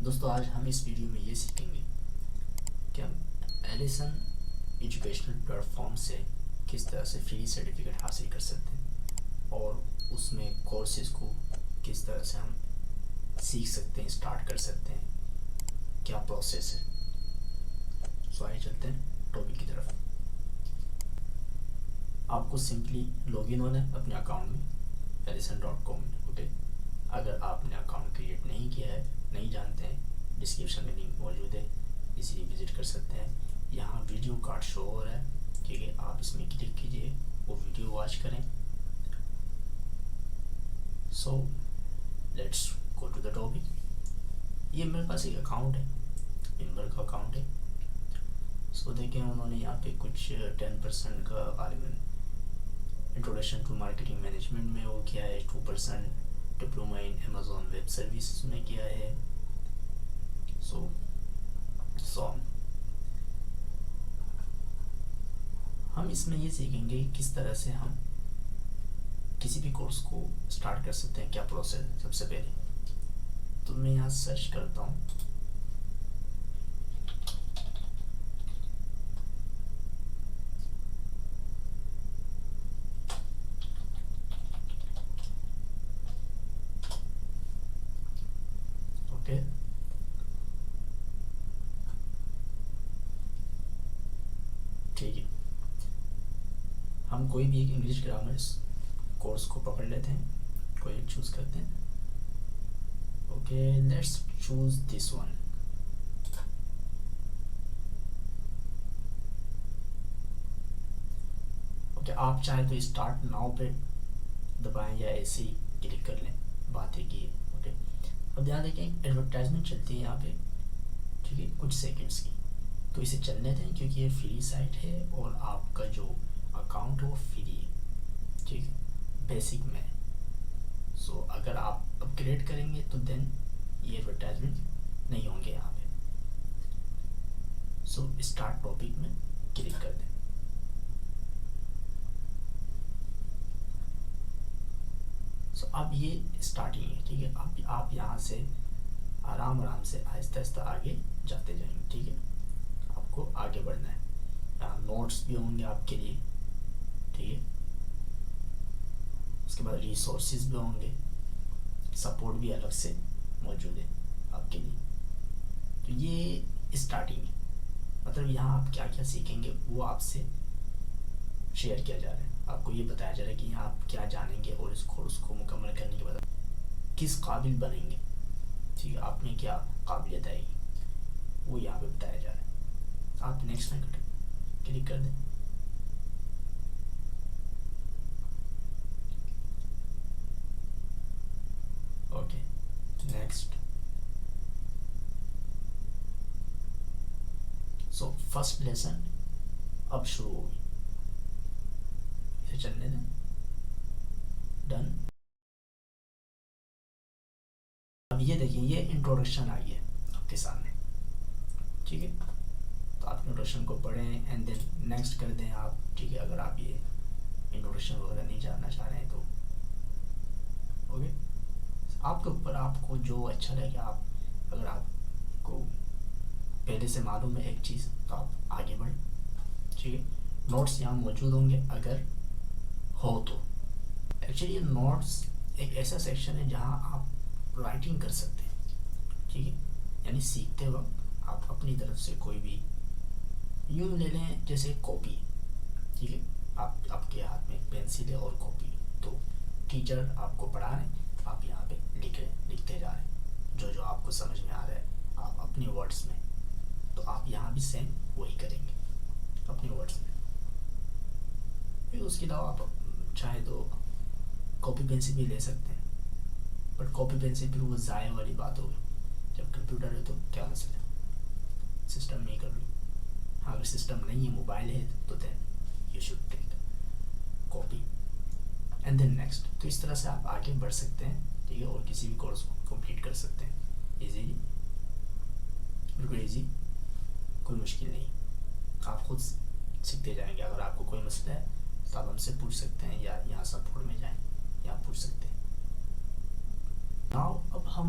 दोस्तों आज हम इस वीडियो में ये सीखेंगे कि हम एलिसन एजुकेशनल प्लेटफॉर्म से किस तरह से फ्री सर्टिफिकेट हासिल कर सकते हैं और उसमें कोर्सेज को किस तरह से हम सीख सकते हैं, स्टार्ट कर सकते हैं, क्या प्रोसेस है। सो आइए चलते हैं टॉपिक की तरफ। आपको सिंपली लॉगिन होना है अपने अकाउंट में ellison.com में। ओके, अगर आपने अकाउंट क्रिएट नहीं किया है, नहीं जानते हैं, डिस्क्रिप्शन में लिंक मौजूद है, इसीलिए विजिट कर सकते हैं। यहाँ वीडियो कार्ड शो हो रहा है, ठीक है, आप इसमें क्लिक कीजिए, वो वीडियो वॉच करें। So let's go to the topic. ये मेरे पास एक अकाउंट है, इनवर का अकाउंट है। सो देखें उन्होंने यहाँ पे कुछ 10% का गालिबन इंट्रोडक्शन टू मार्केटिंग मैनेजमेंट में वो किया है, 2% diploma in Amazon web service में किया है। सो हम इसमें ये सीखेंगे किस तरह से हम किसी भी कोर्स को स्टार्ट कर सकते हैं, क्या प्रोसेस है। सबसे पहले तो मैं यहाँ सर्च करता हूँ, ओके। ठीक है, हम कोई भी एक इंग्लिश ग्रामर कोर्स को पकड़ लेते हैं, कोई एक चूज़ करते हैं। Okay, let's choose this one. Okay, आप चाहे तो स्टार्ट नाउ पे दबाएं या ऐसे ही क्लिक कर लें, बात है कि ओके। अब ध्यान देखें एडवर्टाइजमेंट चलती है यहाँ पे, ठीक है, कुछ सेकंड्स की, तो इसे चलने दें क्योंकि ये फ्री साइट है और आपका जो अकाउंट है वो फ्री है, ठीक है, बेसिक में। सो अगर आप अपग्रेड करेंगे तो देन ये एडवर्टाइजमेंट नहीं होंगे यहाँ पे। सो स्टार्ट टॉपिक में क्लिक कर दें। सो अब ये स्टार्टिंग है, ठीक है। अब आप यहाँ से आराम आराम से आहिस्ता आहिस्ता आगे जाते जाएंगे, ठीक है। आपको आगे बढ़ना है, यहाँ नोट्स भी होंगे आपके लिए, ठीक है। उसके बाद रिसोर्सेज भी होंगे, सपोर्ट भी अलग से मौजूद है आपके लिए। तो ये स्टार्टिंग है, मतलब यहाँ आप क्या क्या सीखेंगे वो आपसे शेयर किया जा रहा है। आपको ये बताया जा रहा है कि यहाँ आप क्या जानेंगे और इस कोर्स को मुकम्मल करने के बाद किस काबिल बनेंगे, ठीक है, आप में क्या काबिलियत आएगी, वो यहाँ पे बताया जा रहा है। आप नेक्स्ट में क्लिक कर दें। Okay, next. So first lesson अब शुरू होगी, इसे चलने दें। डन। अब ये देखिए, ये इंट्रोडक्शन आई है आपके सामने, ठीक है। तो आप इंट्रोडक्शन को पढ़ें एंड देन नेक्स्ट कर दें आप, ठीक है, अगर आप ये इंट्रोडक्शन वगैरह नहीं जानना चाह रहे हैं तो। ओके, आपके ऊपर, आपको जो अच्छा लगे। आप अगर आपको पहले से मालूम है एक चीज़ तो आप आगे बढ़ें, ठीक है। नोट्स यहाँ मौजूद होंगे अगर हो तो। एक्चुअली ये नोट्स एक ऐसा सेक्शन है जहाँ आप राइटिंग कर सकते हैं, ठीक है। यानी सीखते वक्त आप अपनी तरफ से कोई भी, यूँ ले लें जैसे कॉपी, ठीक है, आप आपके हाथ में पेंसिल है और कॉपी, तो टीचर आपको पढ़ा रहे हैं, आप यहाँ पे लिखते जा रहे हैं जो जो आपको समझ में आ रहा है, आप अपने वर्ड्स में। तो आप यहाँ भी सेम वही करेंगे अपने वर्ड्स में। फिर उसके अलावा आप चाहे तो कॉपी पेंसिल भी ले सकते हैं, बट कॉपी पेंसिल फिर वो ज़ाया वाली बात होगी। जब कंप्यूटर है तो क्या मसला है, सिस्टम में ही कर लो। हाँ, अगर सिस्टम नहीं है, मोबाइल है, तो then you should take copy and then next. तो इस तरह से आप आगे बढ़ सकते हैं, ठीक है, और किसी भी कोर्स को कंप्लीट कर सकते हैं इजीली, बिल्कुल ईजी, कोई मुश्किल नहीं। आप खुद सीखते जाएंगे। अगर आपको कोई मसला है तो आप हमसे पूछ सकते हैं, या यहाँ सपोर्ट में जाएं, यहाँ पूछ सकते हैं। नाउ अब हम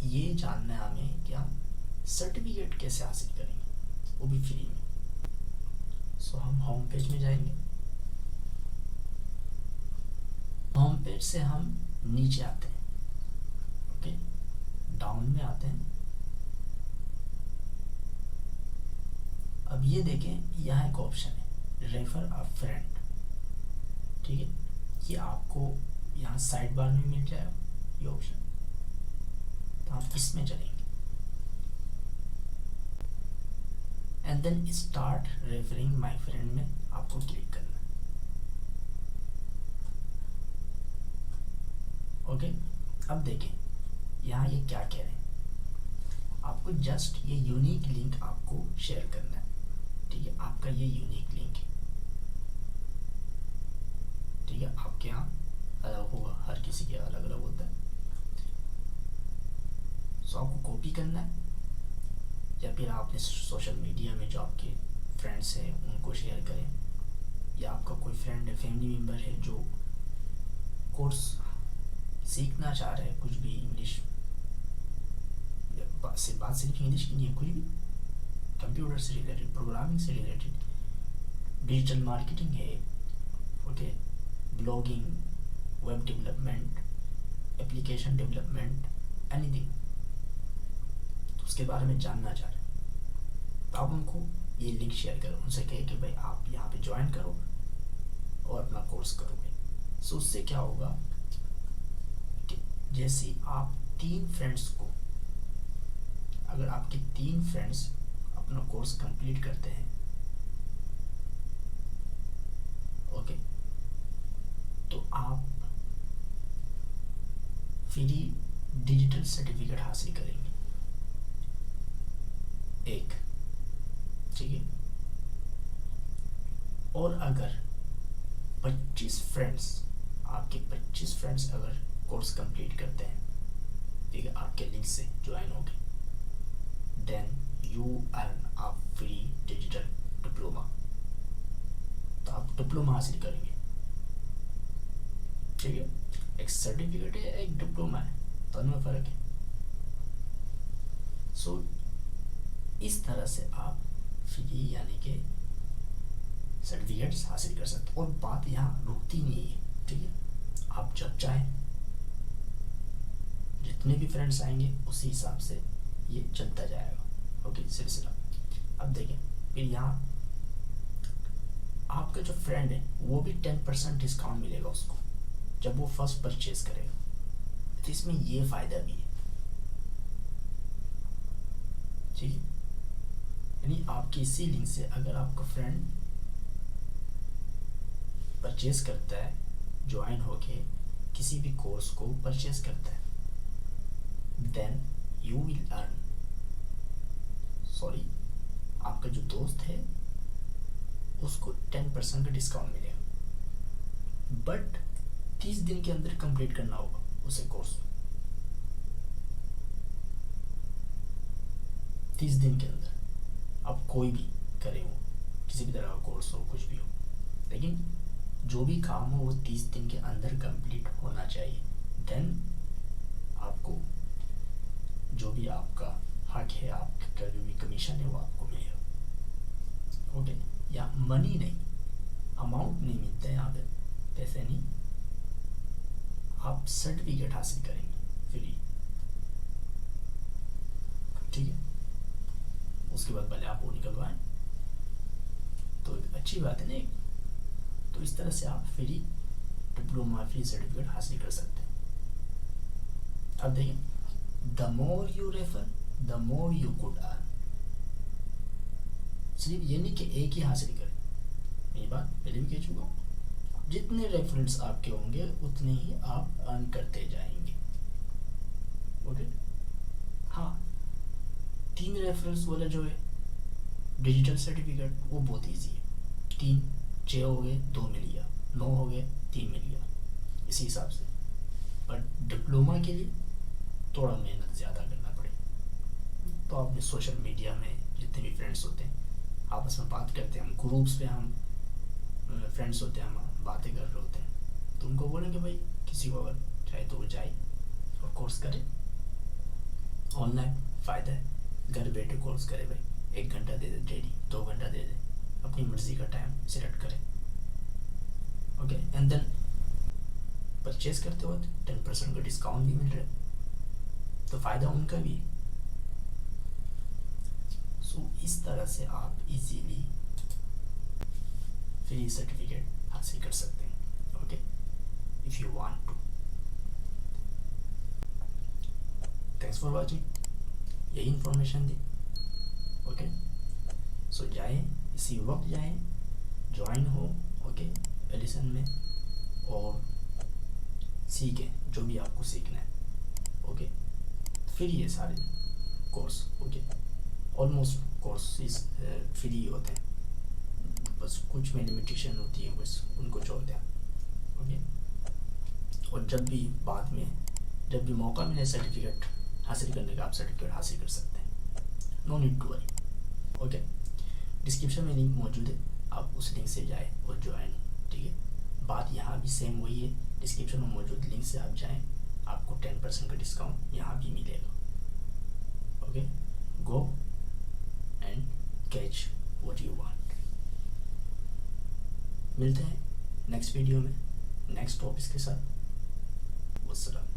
ये जानना है हमें कि हम सर्टिफिकेट कैसे हासिल करेंगे, वो भी फ्री में। सो हम होम पेज में जाएंगे। होम पेज से हम नीचे आते हैं, ओके, डाउन में आते हैं। अब ये देखें, यहाँ एक ऑप्शन है रेफर अ फ्रेंड, ठीक है। ये आपको यहाँ साइड बार में मिल जाएगा ये ऑप्शन, तो आप इसमें चलेंगे and then start referring my friend में आपको क्लिक करना है, ओके। अब देखें यहाँ ये क्या कह रहे हैं, आपको जस्ट ये यूनिक लिंक आपको शेयर करना है, ठीक है। आपका ये यूनिक लिंक है, ठीक है। आपके यहाँ अलग होगा, हर किसी के अलग अलग होता है। सो आपको कॉपी करना है या फिर आप अपने सोशल मीडिया में जो आपके फ्रेंड्स हैं उनको शेयर करें, या आपका कोई फ्रेंड है, फैमिली मेम्बर है जो कोर्स सीखना चाह रहे हैं, कुछ भी इंग्लिश, बात सिर्फ इंग्लिश की नहीं है, कुछ भी कंप्यूटर से रिलेटेड, प्रोग्रामिंग से रिलेटेड, डिजिटल मार्केटिंग है, okay, blogging, web development, application development, anything, तो उसके बारे में जानना चाह रहे हैं, तो आप उनको ये लिंक शेयर करो, उनसे कहे कि भाई आप यहाँ पे ज्वाइन करो और अपना कोर्स करोगे। सो उससे क्या होगा कि जैसे आप 3 फ्रेंड्स को, अगर आपके 3 फ्रेंड्स अपना कोर्स कंप्लीट करते हैं, ओके, तो आप फ्री डिजिटल सर्टिफिकेट हासिल करेंगे एक, ठीक है। और अगर 25 फ्रेंड्स, आपके 25 फ्रेंड्स अगर कोर्स कंप्लीट करते हैं, ठीक है, आपके लिंक से ज्वाइन हो गए, then you earn a free digital diploma, तो आप डिप्लोमा हासिल करेंगे, ठीक है। एक सर्टिफिकेट है, एक डिप्लोमा है, तो उनमें फ़र्क है। सो इस तरह से आप फ्री यानी कि सर्टिफिकेट्स हासिल कर सकते हो, और बात यहाँ रुकती नहीं है, ठीक है। आप जब चाहें, जितने भी फ्रेंड्स आएंगे उसी हिसाब से ये चलता जाएगा, ओके, सिलसिला। अब देखें, फिर यहाँ आपका जो फ्रेंड है वो भी 10% डिस्काउंट मिलेगा उसको जब वो फर्स्ट परचेज करेगा, तो इसमें ये फ़ायदा भी है, ठीक है। यानी आपकी इसी लिंक से अगर आपका फ्रेंड परचेज करता है, ज्वाइन होके किसी भी कोर्स को परचेज करता है, then you will earn, sorry, आपका जो दोस्त है उसको 10% का डिस्काउंट मिलेगा, बट 30 दिन के अंदर कंप्लीट करना होगा उसे कोर्स, 30 दिन के अंदर। अब कोई भी करे, वो किसी भी तरह का कोर्स हो, कुछ भी हो, लेकिन जो भी काम हो वो 30 दिन के अंदर कंप्लीट होना चाहिए, देन आपको जो भी आपका हक है, आपका जो भी कमीशन है वो आपको मिलेगा, ओके। या मनी नहीं, अमाउंट नहीं मिलता है यहाँ पे, पैसे नहीं, आप सर्टिफिकेट हासिल करेंगे फ्री, ठीक है। उसके बाद पहले आप वो निकलवाएं, तो अच्छी बात है ना। तो इस तरह से आप फ्री डिप्लोमा, फ्री सर्टिफिकेट हासिल कर सकते हैं। अब देखिए, the more you refer the more you could earn, सिर्फ ये नहीं कि एक ही हासिल करें, ये बात पहले भी कह चुका हूँ, जितने रेफरेंस आपके होंगे उतने ही आप अर्न करते जाएंगे, ओके। हाँ, 3 रेफरेंस वाला जो है डिजिटल सर्टिफिकेट वो बहुत ईजी है, 3 6 हो गए 2 मिल गया, 9 हो गए 3 मिल गया, इसी हिसाब से। पर डिप्लोमा के लिए थोड़ा मेहनत ज़्यादा करना पड़ेगा, तो आपने सोशल मीडिया में जितने भी फ्रेंड्स होते हैं आपस में बात करते हैं, हम ग्रुप्स पे हम फ्रेंड्स होते हैं, हम बातें कर रहे होते हैं, तो उनको बोलेंगे भाई किसी को अगर चाहे तो वो जाए और कोर्स करे, ऑनलाइन फ़ायदा है, घर बैठे कोर्स करे भाई, 1 घंटा दे दे डेली, 2 घंटा दे दे, अपनी मर्ज़ी का टाइम सिलेक्ट करे। ओके, एंड देन परचेज करते वक्त 10% का डिस्काउंट भी मिल रहा है, तो फ़ायदा उनका भी है। सो इस तरह से आप इजीली फ्री सर्टिफिकेट हासिल कर सकते हैं। Okay, if you want to. Thanks for watching, यही इन्फॉर्मेशन दी। ओके, सो जाएं, इसी वक्त जाएं, ज्वाइन हो ओके एडिसन में, और सीखें जो भी आपको सीखना है। ओके, फ्री है सारे course. Okay, almost courses free होते हैं, बस कुछ में लिमिटेशन होती है, बस उनको छोड़ दें। ओके, और जब भी बाद में जब भी मौका मिले सर्टिफिकेट हासिल करने का, आप सर्टिफिकेट हासिल कर सकते हैं, no need to worry. Okay, description में लिंक मौजूद है, आप उस लिंक से जाएं और ज्वाइन। ठीक है, बात यहाँ भी सेम वही है, डिस्क्रिप्शन में मौजूद लिंक से आप जाएं, आपको 10% का डिस्काउंट यहाँ भी मिलेगा। Okay, go and catch what you want. मिलते हैं नेक्स्ट वीडियो में नेक्स्ट टॉपिक्स के साथ। वस्सलाम।